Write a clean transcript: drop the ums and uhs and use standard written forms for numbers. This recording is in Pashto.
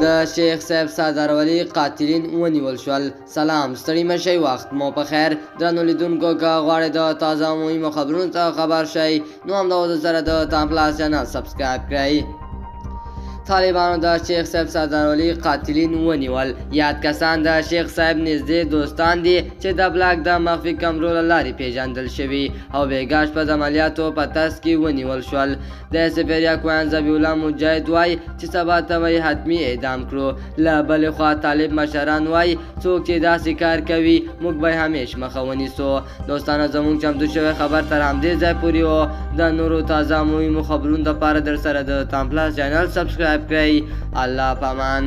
د شیخ صاحب سردار ولی قاتلین ونیول شول. سلام، ستړي مه شئ، وخت مو په خیر. درنو لیدونکو، که غواړئ د تازه او مهمو خبرونو څخه خبر شئ نو همدا سره د تام پلاس چینل سبسکرایب کړئ. طالبانو د شیخ صاحب سردار ولی قاتلین ونیول. یاد کسان د شیخ صاحب نږدې دوستان دي چې د بلاک د مخفي کمرو له لارې پیژندل شوي او بېګا شپه د عملیاتو په ترڅ کې ونیول شول. د سپېریا کوهن ذبیح الله مجاهد وایي چې سبا ته به یې حتمي اعدام کړو. له بلې خوا طالب مشران وایي څوک چې داسې کار کوي موږ به یې همیش مخه ونیسو. دوستانو، زموږ چمتو شوی خبر تر همدې ځای پورې و. د نورو تازه مهمو خبرونو دپاره در سره د تام پلاس چینل سبسکرایب کړئ. الله پامان.